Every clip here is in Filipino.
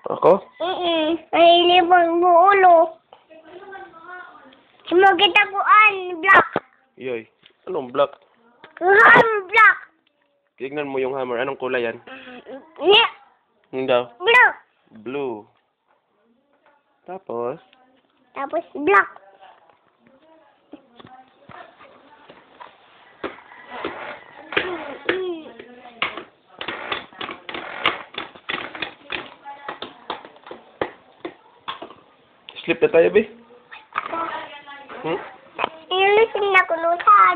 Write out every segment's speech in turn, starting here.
Ako? Ay, libang buulo. Cuma kita kuan, black. Yoy. Anong black? Kuhan, black. Tignan mo yung hammer. Anong kulay yan? Yeah, Yung daw? blue. Blue. Tapos? Tapos black. Sleep na tayo, be. Ilusin na kulusan.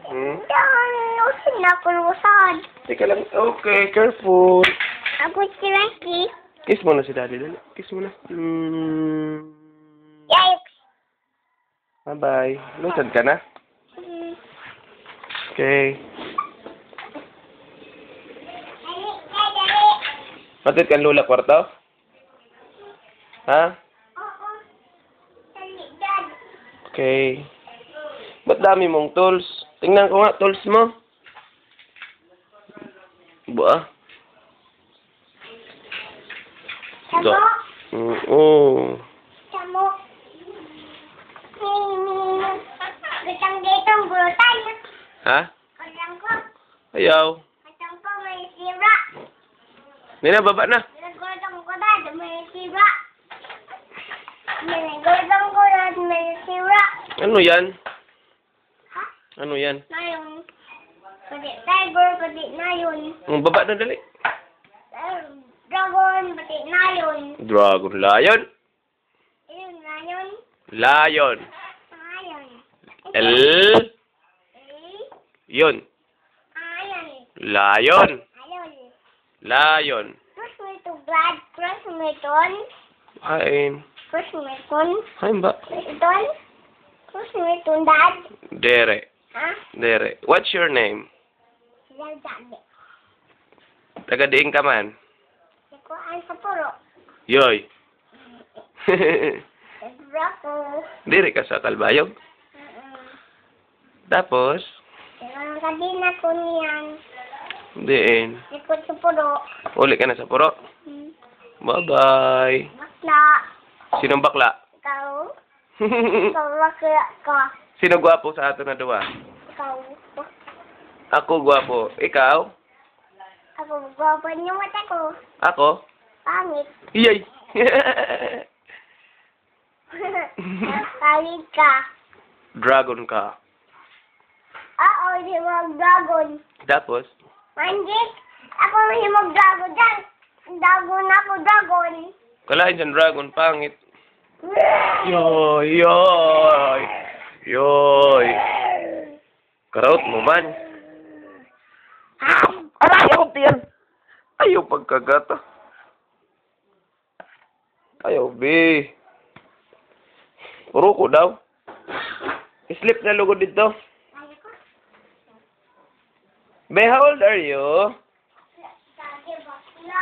Ilusin na kulusan. Teka lang. Okay, careful. Ako si Ranky. Kiss mo na si daddy. Dali. Kiss mo na. Yikes. Bye-bye. Lusad ka na? Okay. Matid ka lula kwarto? Ha? Okay. Ba't dami mong tools? Tingnan ko nga, tools mo. Ba? Samo. Oo. Samo. Gutang dito ang gulutan. Ha? Gutang ko. Ayaw. Gutang ko may sira. Nina, baba na. Gutang ko na, may sira. Gutang ko na, may sira. Ano yan? Ha? Ano yan? Na yun. Pati tiger, pati na yun. Baba na, dali. Dragon, pati na yun. Dragon. Lion. Ayun, na yun. Lion. Ayon. L. Yun. Ayon. Lion. Ayon. Lion. Cross mo ito, Brad. Cross mo iton. Hain. Cross mo iton. Hain ba? Iton. Cross mo iton, Dad. Dere. Ha? Dere. What's your name? Silang sabi. Taga-diing ka man. Ikuan sa puro. Yoy. Sobra ko. Diri ka sa Kalbayog. Tapos, Ang kadina ko niyan. diin. Ikot sa puro. Uli ka na sa puro. Bye-bye. Bakla. Sinong bakla? Ikaw. Ikaw bakla ka. Sino gwapo sa ato na duwa? Ikaw. Ako gwapo. Ikaw? Ako, gwapo niyo mata ko. Ako? Pangit. Iyay! Pangit ka. Dragon ka. Oo, di mag-dragon. Tapos? Manjik, ako hindi mag-dragon dyan. Dragon ako, dragon. Kalain dyan dragon, pangit. Yoy! Yoy! Yoy! Karaot mo man. Aray! Ayaw tiyan! Ayaw pagkagata. Ayaw, be. Puro ko daw. Sleep na lugod dito. Be, how old are you? Sabi bakla.